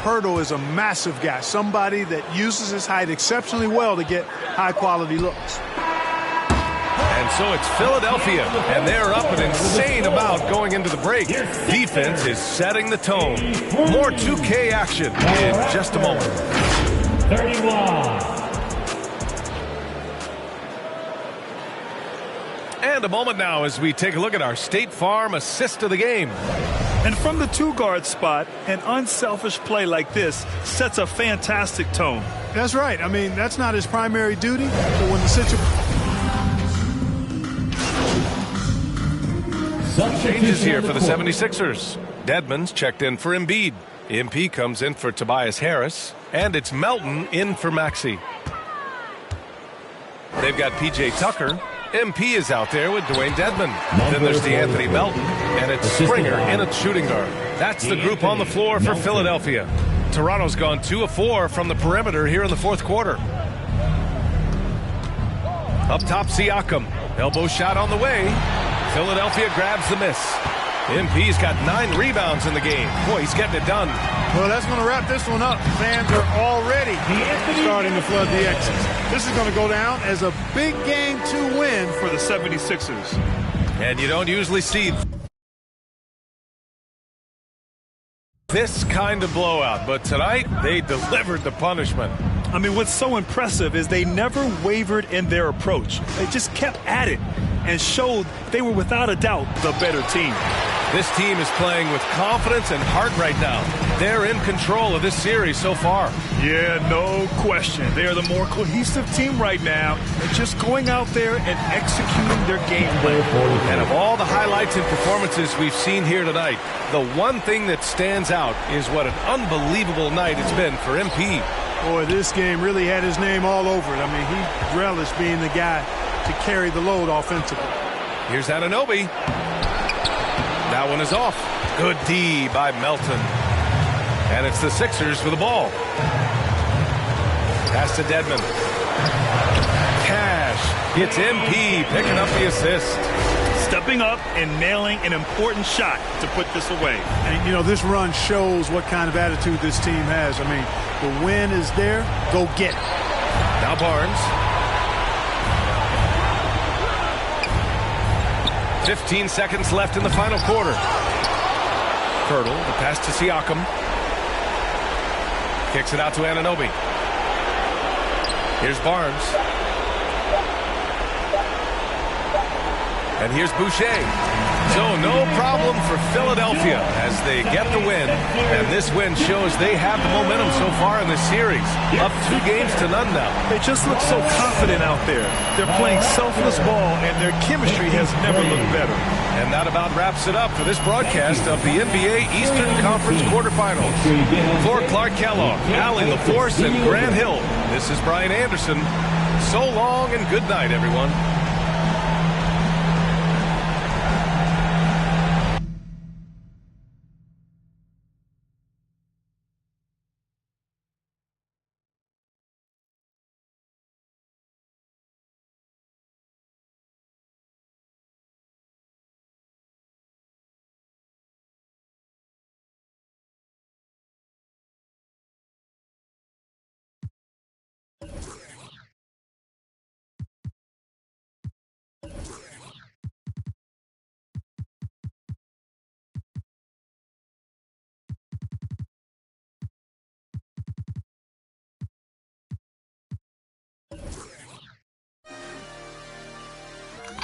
Poeltl is a massive guy, somebody that uses his height exceptionally well to get high-quality looks. And so it's Philadelphia, and they're up an insane amount going into the break. Defense is setting the tone. More 2K action in just a moment. 31. And a moment now as we take a look at our State Farm assist of the game. And from the two-guard spot, an unselfish play like this sets a fantastic tone. That's right. I mean, that's not his primary duty, but when the situation... Changes here for the 76ers. Dedmon's checked in for Embiid. MP comes in for Tobias Harris. And it's Melton in for Maxey. They've got P.J. Tucker. MP is out there with Dwayne Dedmon. Then there's DeAnthony Melton. And it's Springer in at shooting guard. That's the group on the floor for Philadelphia. Toronto's gone 2 of 4 from the perimeter here in the fourth quarter. Up top, Siakam. Elbow shot on the way. Philadelphia grabs the miss. MP's got 9 rebounds in the game. Boy, he's getting it done. Well, that's going to wrap this one up. Fans are already starting to flood the exits. This is going to go down as a big game to win for the 76ers. And you don't usually see this kind of blowout, but tonight they delivered the punishment. I mean, what's so impressive is they never wavered in their approach. They just kept at it and showed they were without a doubt the better team. This team is playing with confidence and heart right now. They're in control of this series so far. Yeah, no question. They are the more cohesive team right now. They're just going out there and executing their game plan. And of all the highlights and performances we've seen here tonight, the one thing that stands out is what an unbelievable night it's been for MP. Boy, this game really had his name all over it. I mean, he relished being the guy to carry the load offensively. Here's Anunoby. That one is off. Good D by Melton. And it's the Sixers with the ball. Pass to Dedmon. Cash. It's MP picking up the assist. Stepping up and nailing an important shot to put this away. And, you know, this run shows what kind of attitude this team has. I mean, the win is there. Go get it. Now Barnes. 15 seconds left in the final quarter. Poeltl, the pass to Siakam. Kicks it out to Anunoby. Here's Barnes. And here's Boucher. So no problem for Philadelphia as they get the win. And this win shows they have the momentum so far in this series. Up 2-0 now. They just look so confident out there. They're playing selfless ball, and their chemistry has never looked better. And that about wraps it up for this broadcast of the NBA Eastern Conference quarterfinals. For Clark Kellogg, Allie LaForce, and Grant Hill, this is Brian Anderson. So long and good night, everyone.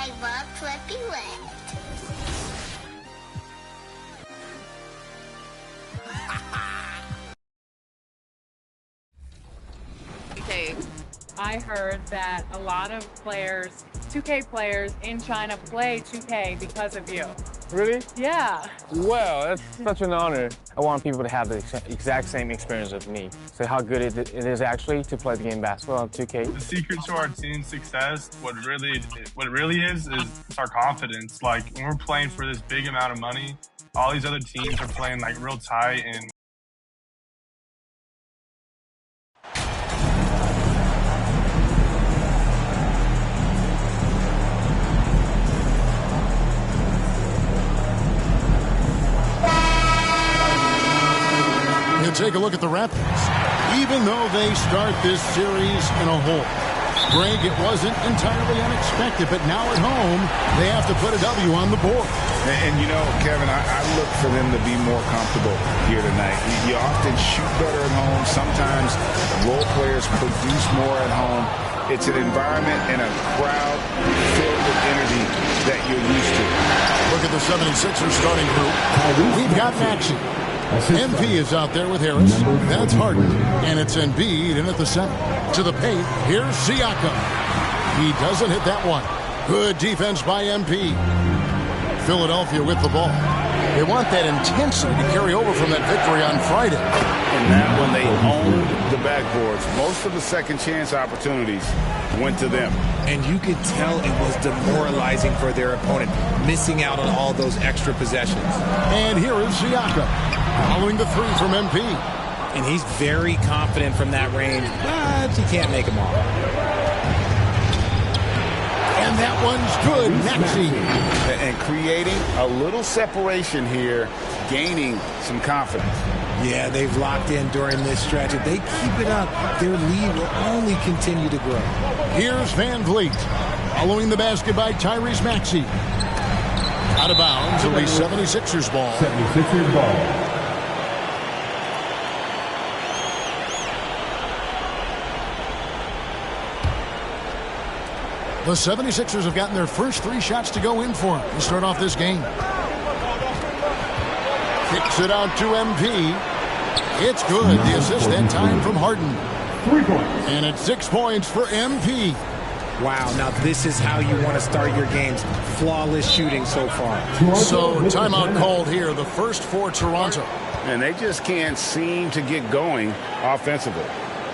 I love Flippy Wet. Okay, I heard that a lot of players, 2K players in China play 2K because of you. Really? Yeah. Well, that's such an honor. I want people to have the exact same experience with me. So how good it is actually to play the game basketball on 2K. The secret to our team's success, what it really is our confidence. Like when we're playing for this big amount of money, all these other teams are playing like real tight and take a look at the Raptors. Even though they start this series in a hole, Greg, it wasn't entirely unexpected, but now at home, they have to put a W on the board. And you know, Kevin, I look for them to be more comfortable here tonight. You often shoot better at home. Sometimes role players produce more at home. It's an environment and a crowd filled with energy that you're used to. Look at the 76ers starting group. We've got Maxey. MP is out there with Harris. That's Harden. And it's Embiid in at the center. To the paint, here's Siakam. He doesn't hit that one. Good defense by MP. Philadelphia with the ball. They want that intensity to carry over from that victory on Friday. And that when they owned the backboards, most of the second chance opportunities went to them. And you could tell it was demoralizing for their opponent, missing out on all those extra possessions. And here is Siakam, following the three from MP. And he's very confident from that range, but he can't make them all. And that one's good. Maxey. And creating a little separation here, gaining some confidence. Yeah, they've locked in during this stretch. If they keep it up, their lead will only continue to grow. Here's Van Vliet. Following the basket by Tyrese Maxey. Out of bounds. It'll be 76ers ball. 76ers ball. The 76ers have gotten their first three shots to go in for them to start off this game. Kicks it out to MP. It's good. The assist that time from Harden. 3 points. And it's 6 points for MP. Wow, now this is how you want to start your games. Flawless shooting so far. So timeout called here, the first for Toronto. And they just can't seem to get going offensively.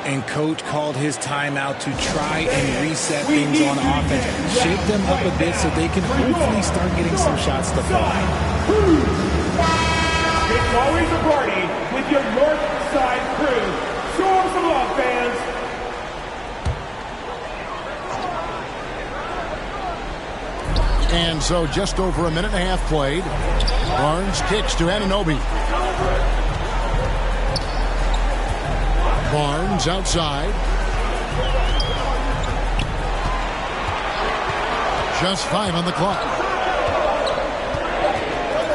And coach called his timeout to try and reset things on offense. Shake them up a bit so they can hopefully start getting some shots to fly. It's always a party with your North Side crew. Show them some love, fans. And so just over a minute and a half played. Barnes kicks to Anunoby. Barnes outside. Just 5 on the clock.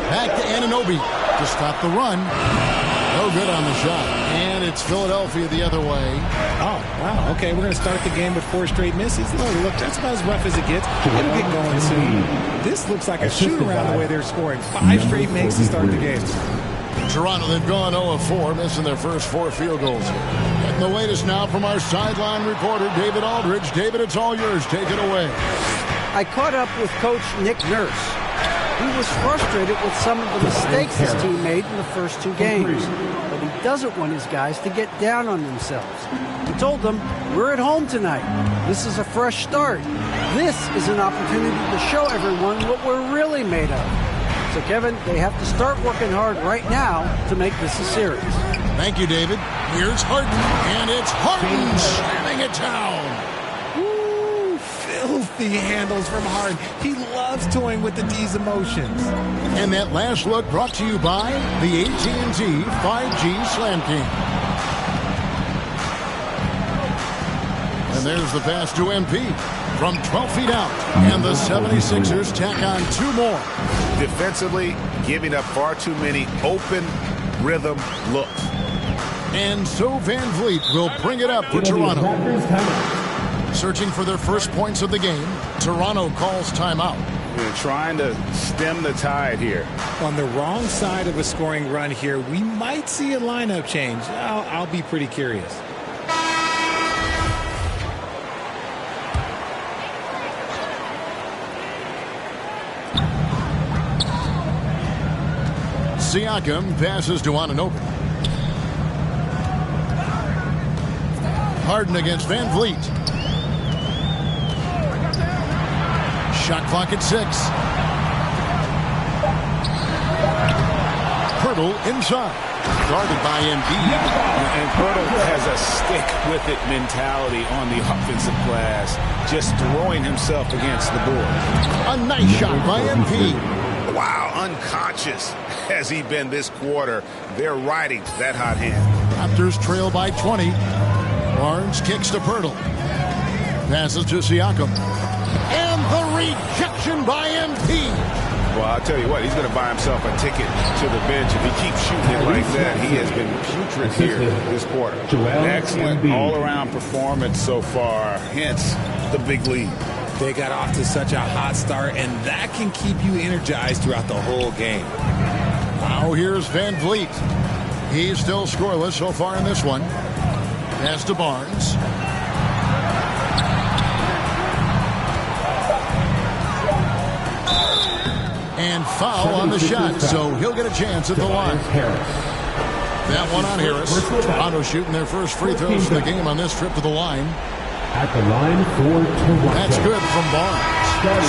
Back to Anunoby to stop the run. No good on the shot. And it's Philadelphia the other way. Oh, wow. Okay, we're going to start the game with 4 straight misses. Look, that's about as rough as it gets. It'll get going soon. This looks like a shoot-around the way they're scoring. 5 straight makes to start the game. Toronto, they've gone 0 of 4, missing their first 4 field goals. Getting the latest now from our sideline reporter, David Aldridge. David, it's all yours. Take it away. I caught up with Coach Nick Nurse. He was frustrated with some of the mistakes his team made in the first 2 games. But he doesn't want his guys to get down on themselves. He told them, we're at home tonight. This is a fresh start. This is an opportunity to show everyone what we're really made of. So, Kevin, they have to start working hard right now to make this a series. Thank you, David. Here's Harden, and it's Harden slamming it down. Ooh, filthy handles from Harden. He loves toying with the D's emotions. And that last look brought to you by the AT&T 5G Slam King. And there's the pass to MP from 12 feet out. And the 76ers tack on 2 more. Defensively, giving up far too many open rhythm looks. And so Van Vliet will bring it up for Toronto. Searching for their first points of the game. Toronto calls timeout. They're trying to stem the tide here. On the wrong side of a scoring run here, we might see a lineup change. I'll be pretty curious. Siakam passes to Anunoby. Harden against Van Vliet. Shot clock at 6. Poeltl inside. Guarded by Embiid. And Poeltl has a stick-with-it mentality on the offensive glass, just throwing himself against the board. A nice shot by MP. Wow, unconscious has he been this quarter. They're riding that hot hand. Raptors trail by 20. Barnes kicks to Pirtle. Passes to Siakam. And the rejection by MP. Well, I'll tell you what, he's going to buy himself a ticket to the bench. If he keeps shooting it like that, he has been putrid here this quarter. Excellent all-around performance so far, hence the big lead. They got off to such a hot start, and that can keep you energized throughout the whole game. Now here's Van Vliet. He's still scoreless so far in this one. Pass to Barnes. And foul on the shot, so he'll get a chance at the line. That one on Harris. Toronto shooting their first free throws of the game on this trip to the line. At the line for Toronto. That's good from Barnes.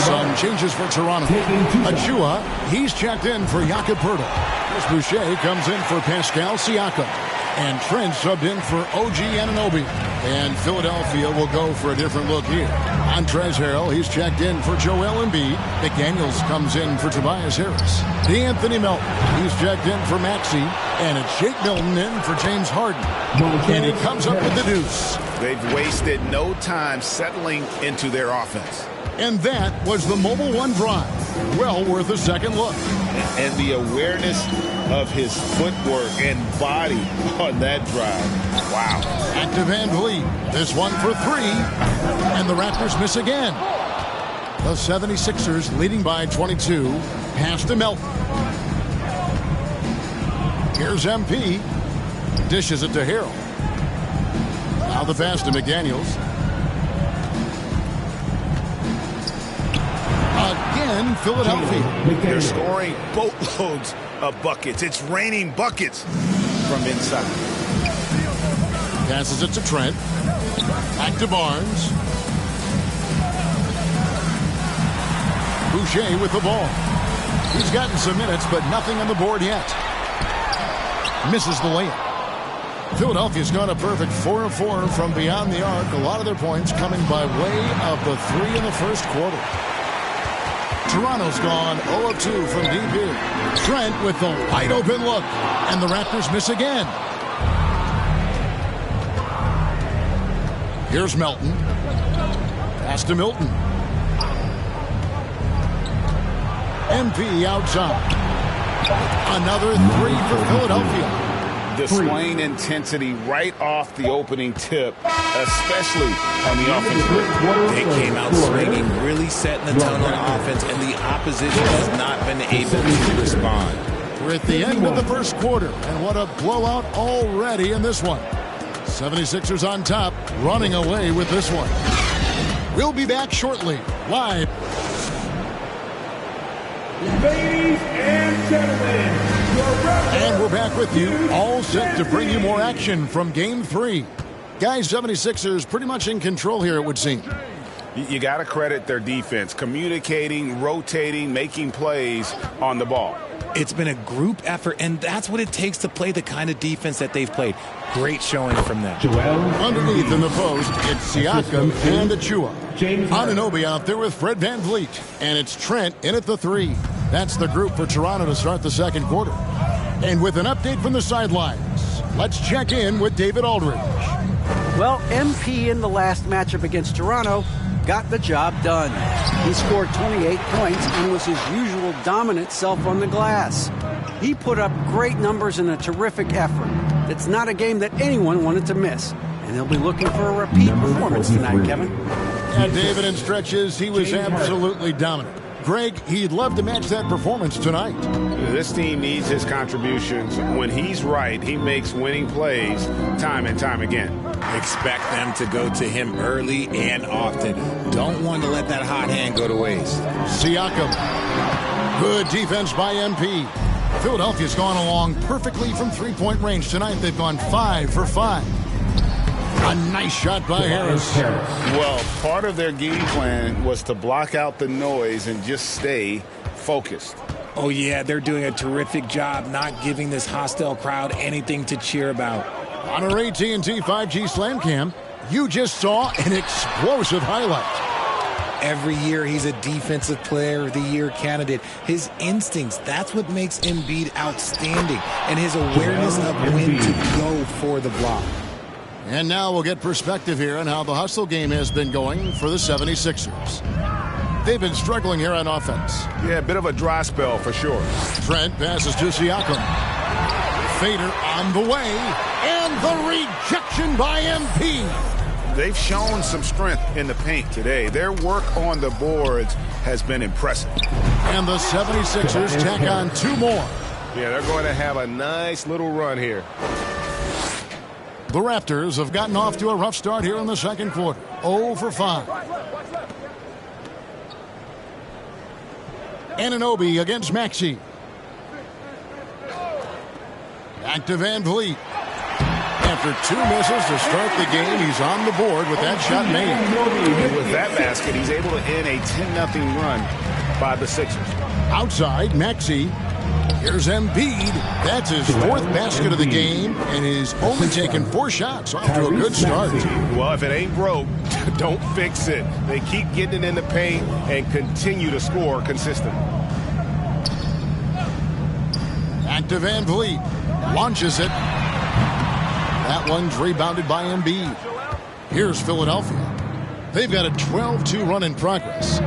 Some changes for Toronto. Achua, he's checked in for Jakob Poeltl. Chris Boucher comes in for Pascal Siakam. And Trent subbed in for OG Anunoby. And Philadelphia will go for a different look here. Montrezl Harrell, he's checked in for Joel Embiid. McDaniels comes in for Tobias Harris. DeAnthony Melton, he's checked in for Maxey. And it's Shake Milton in for James Harden. And he comes up with the deuce. They've wasted no time settling into their offense. And that was the Mobile One drive. Well worth a second look. And the awareness of his footwork and body on that drive. Wow. Back to Van Vliet. This one for three. And the Raptors miss again. The 76ers leading by 22. Pass to Melton. Here's MP. Dishes it to Harrell. Now the pass to McDaniels. Again, Philadelphia. They're scoring boatloads of buckets. It's raining buckets from inside. Passes it to Trent. Back to Barnes. Boucher with the ball. He's gotten some minutes, but nothing on the board yet. Misses the layup. Philadelphia's gone a perfect 4 of 4 from beyond the arc. A lot of their points coming by way of the three in the first quarter. Toronto's gone 0 of 2 from deep here. Trent with the wide open look. And the Raptors miss again. Here's Melton. Pass to Milton. MP outside. Another three for Philadelphia. Displaying intensity right off the opening tip, especially on the offensive end. They came out swinging, really setting the tone on offense, and the opposition has not been able to respond. We're at the end of the first quarter, and what a blowout already in this one. 76ers on top, running away with this one. We'll be back shortly, live. Ladies and gentlemen, and we're back with you, all set to bring you more action from Game 3. Guys, 76ers pretty much in control here, it would seem. You got to credit their defense, communicating, rotating, making plays on the ball. It's been a group effort, and that's what it takes to play the kind of defense that they've played. Great showing from them. Underneath in the post, it's Siakam and Achua. Anunoby out there with Fred Van Vliet. And it's Trent in at the three. That's the group for Toronto to start the second quarter. And with an update from the sidelines, let's check in with David Aldridge. Well, MP in the last matchup against Toronto got the job done. He scored 28 points and was his usual dominant self on the glass. He put up great numbers in a terrific effort. It's not a game that anyone wanted to miss. And they'll be looking for a repeat performance tonight, Kevin. Yeah, David, in stretches, he was absolutely dominant. Greg, he'd love to match that performance tonight. This team needs his contributions. When he's right, he makes winning plays time and time again. Expect them to go to him early and often. Don't want to let that hot hand go to waste. Siakam. Good defense by MP. Philadelphia's gone along perfectly from three-point range tonight. They've gone 5 for 5. A nice shot by Harris. Well, part of their game plan was to block out the noise and just stay focused. Oh, yeah, they're doing a terrific job not giving this hostile crowd anything to cheer about. On our AT&T 5G Slam Cam, you just saw an explosive highlight. Every year he's a Defensive Player of the Year candidate. His instincts, that's what makes Embiid outstanding, and his awareness of when to go for the block. And now we'll get perspective here on how the hustle game has been going for the 76ers. They've been struggling here on offense. Yeah, a bit of a dry spell for sure. Trent passes to Siakam. Fader on the way, and the rejection by MP. They've shown some strength in the paint today. Their work on the boards has been impressive. And the 76ers tack on 2 more. Yeah, they're going to have a nice little run here. The Raptors have gotten off to a rough start here in the second quarter. 0 for 5. Anunoby against Maxey. Back to Van Vliet. After 2 misses to start the game, he's on the board with that shot made. And with that basket, he's able to end a 10-0 run by the Sixers. Outside, Maxey. Here's Embiid. That's his 4th basket of the game, and he's only taken 4 shots. Off to a good start. Well, if it ain't broke, don't fix it. They keep getting it in the paint and continue to score consistently. Back to Van Vliet. Launches it. That one's rebounded by Embiid. Here's Philadelphia. They've got a 12-2 run in progress.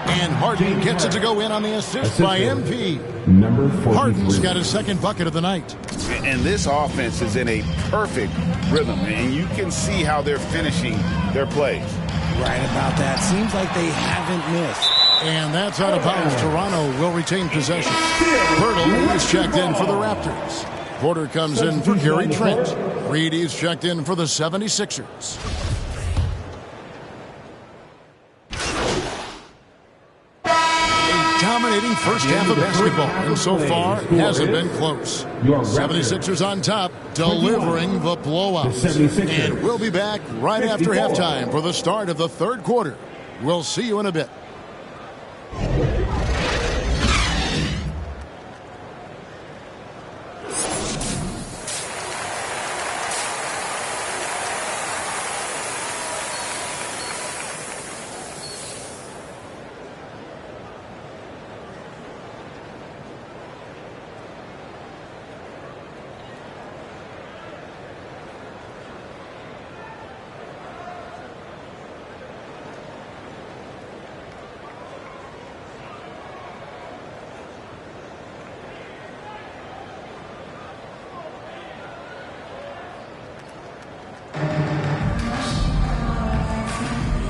And Harden gets it to go in on the assist by MP. Harden's got his 2nd bucket of the night. And this offense is in a perfect rhythm, and you can see how they're finishing their plays. Right about that. Seems like they haven't missed. And that's out of bounds. Toronto will retain possession. Pirtle is checked in for the Raptors. Porter comes in for Gary Trent. Reed is checked in for the 76ers. A dominating first half of basketball, and so far hasn't been close. 76ers on top, delivering the blowout. And we'll be back right after halftime for the start of the 3rd quarter. We'll see you in a bit.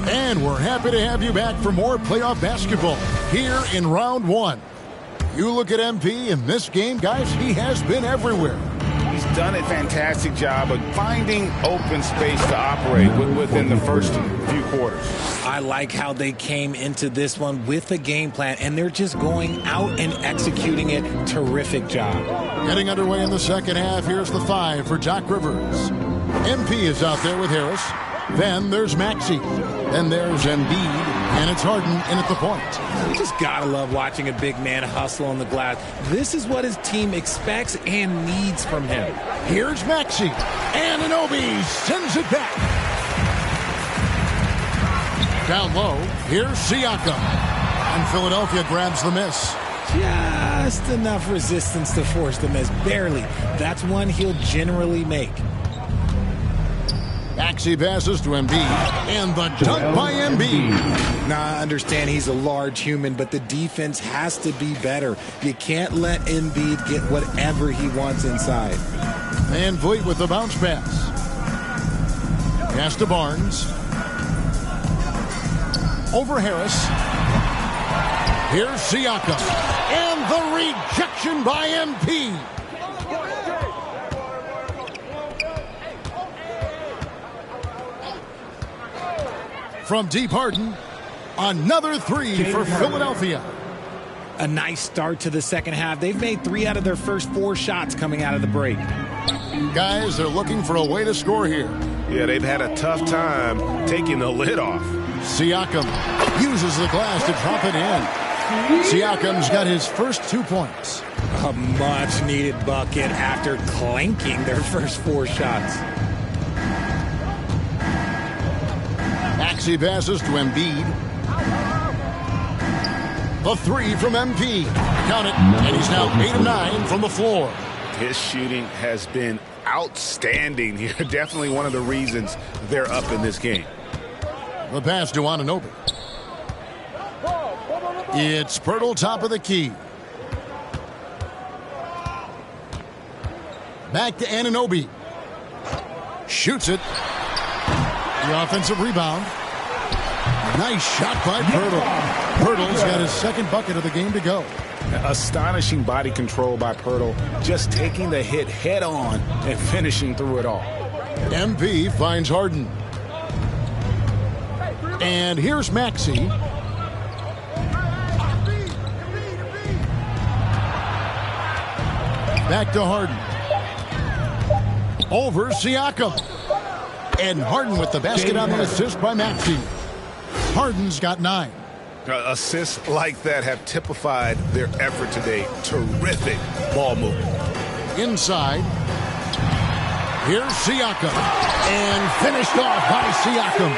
And we're happy to have you back for more playoff basketball here in round 1. You look at MP in this game, guys, he has been everywhere. He's done a fantastic job of finding open space to operate within the first few quarters. I like how they came into this one with a game plan, and they're just going out and executing it. Terrific job. Getting underway in the second half, here's the 5 for Doc Rivers. MP is out there with Harris. Then there's Maxey. Then there's Embiid, and it's Harden in at the point. You just gotta love watching a big man hustle on the glass. This is what his team expects and needs from him. Here's Maxey. Anunoby sends it back. Down low, here's Siakam. And Philadelphia grabs the miss. Just enough resistance to force the miss. Barely. That's one he'll generally make. Maxey passes to Embiid, and the dunk by Embiid. Now, I understand he's a large human, but the defense has to be better. You can't let Embiid get whatever he wants inside. Van Vliet with the bounce pass. Pass to Barnes. Over Harris. Here's Siakam. And the rejection by MP. From deep, Harden, another 3 for Philadelphia. A nice start to the second half. They've made 3 out of their first 4 shots coming out of the break. Guys, they're looking for a way to score here. Yeah, they've had a tough time taking the lid off. Siakam uses the glass to drop it in. Siakam's got his first 2 points. A much-needed bucket after clanking their first 4 shots. Maxey passes to Embiid. The three from MP. Count it. And he's now 8 of 9 from the floor. His shooting has been outstanding here. Definitely one of the reasons they're up in this game. The pass to Anunoby. It's Poeltl, top of the key. Back to Anunoby. Shoots it. The offensive rebound. Nice shot by Poeltl. Poeltl's got his second bucket of the game to go. Astonishing body control by Poeltl. Just taking the hit head on and finishing through it all. MP finds Harden. And here's Maxey. Back to Harden. Over Siakam. And Harden with the basket on the assist by Maxey. Harden's got 9. Assists like that have typified their effort today. Terrific ball movement. Inside. Here's Siakam. And finished off by Siakam.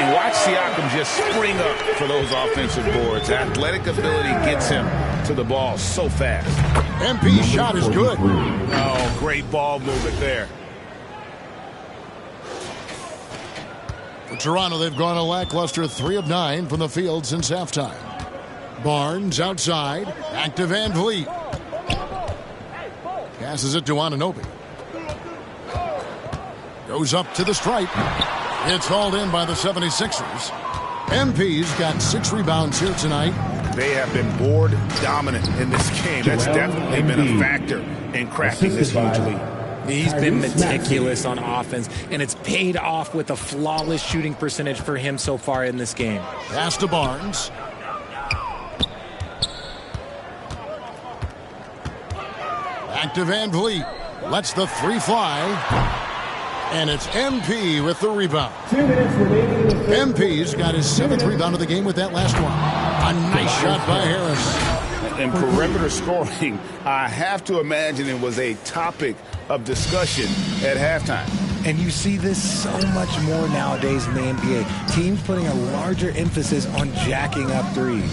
And watch Siakam just spring up for those offensive boards. Athletic ability gets him to the ball so fast. MP's shot is good. Oh, great ball movement there. For Toronto, they've gone a lackluster 3 of 9 from the field since halftime. Barnes outside. Back to Van Vliet. Passes it to Anunoby. Goes up to the stripe. It's hauled in by the 76ers. MP's got 6 rebounds here tonight. They have been board dominant in this game. That's definitely been a factor in cracking this huge lead. He's been meticulous on offense, and it's paid off with a flawless shooting percentage for him so far in this game. Pass to Barnes. Back to Van Vliet. Lets the 3 fly. And it's MP with the rebound. MP's got his 7th rebound of the game with that last one. A nice shot by Harris. And perimeter scoring, I have to imagine it was a topic of discussion at halftime. And you see this so much more nowadays in the NBA. Teams putting a larger emphasis on jacking up threes.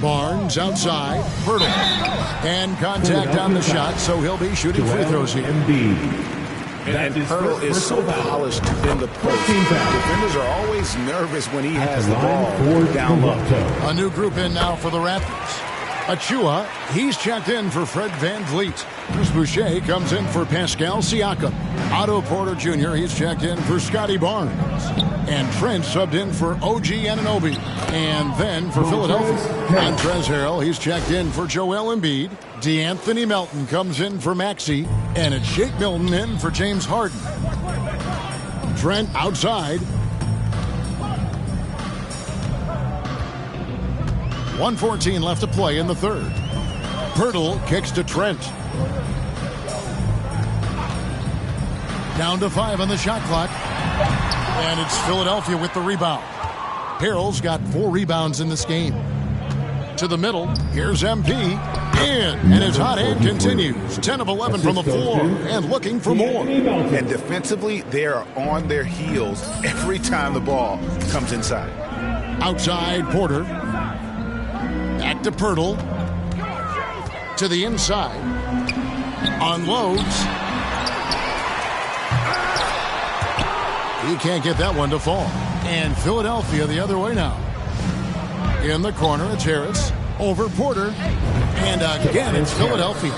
Barnes outside. Poeltl. And contact on the shot, so he'll be shooting free throws here. And Poeltl is so polished in the post. Defenders are always nervous when he has the ball down low. A new group in now for the Raptors. Achua, he's checked in for Fred Van Vliet. Chris Boucher comes in for Pascal Siakam. Otto Porter Jr., he's checked in for Scotty Barnes. And Trent subbed in for OG Anunoby. And then for Philadelphia, Montrezl Harrell, he's checked in for Joel Embiid. DeAnthony Melton comes in for Maxey. And it's Shake Milton in for James Harden. Trent outside. 1:14 left to play in the third. Poeltl kicks to Trent. Down to 5 on the shot clock. And it's Philadelphia with the rebound. Harrell's got 4 rebounds in this game. To the middle, here's MP. In, and his hot hand continues. 10 of 11 from the floor and looking for more. And defensively, they are on their heels every time the ball comes inside. Outside, Porter. Back to Poeltl. To the inside. Unloads. He can't get that one to fall. And Philadelphia the other way now. In the corner, it's Harris. Over Porter. And again, it's Philadelphia.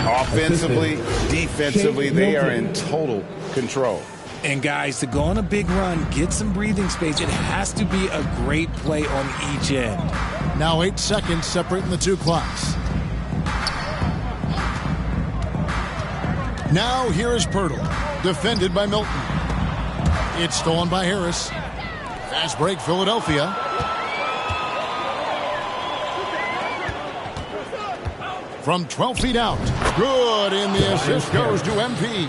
Offensively, defensively, they are in total control. And guys, to go on a big run, get some breathing space, it has to be a great play on each end. Now 8 seconds separating the two clocks. Now here is Poeltl, defended by Milton. It's stolen by Harris. Fast break, Philadelphia. From 12 feet out. Good, and the assist goes to MP.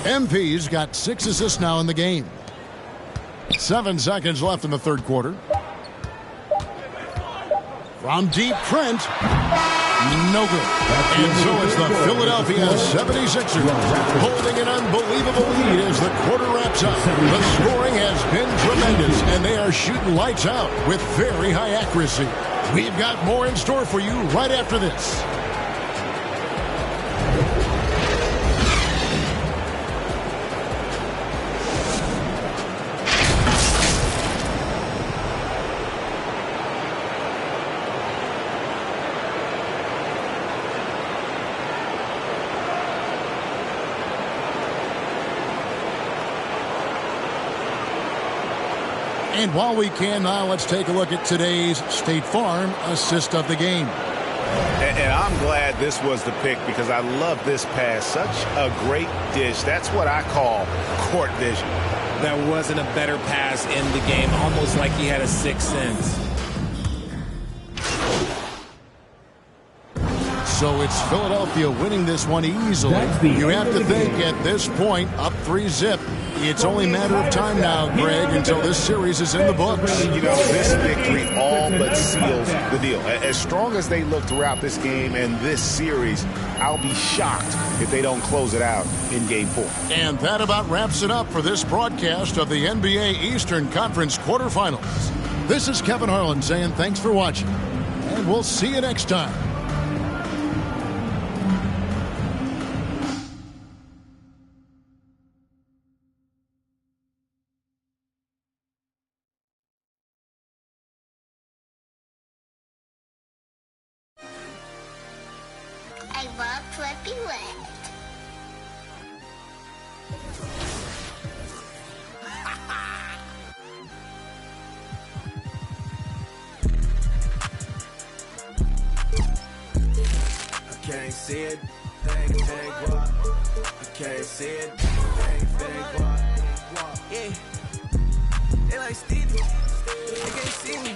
MP's got 6 assists now in the game. 7 seconds left in the third quarter. From deep, Trent. No good. And so it's the Philadelphia 76ers holding an unbelievable lead as the quarter wraps up. The scoring has been tremendous, and they are shooting lights out with very high accuracy. We've got more in store for you right after this. And while we can now, let's take a look at today's State Farm assist of the game. And I'm glad this was the pick because I love this pass. Such a great dish. That's what I call court vision. There wasn't a better pass in the game, almost like he had a sixth sense. So it's Philadelphia winning this one easily. You have to think at this point, up 3-0. It's only a matter of time now, Greg, until this series is in the books. You know, this victory all but seals the deal. As strong as they look throughout this game and this series, I'll be shocked if they don't close it out in Game 4. And that about wraps it up for this broadcast of the NBA Eastern Conference quarterfinals. This is Kevin Harlan saying thanks for watching, and we'll see you next time. I love Flippy Wet. I can't see it, bang, bang, walk. I can't see it, bang, bang, walk. Yeah, they like Stevie, they can't see me.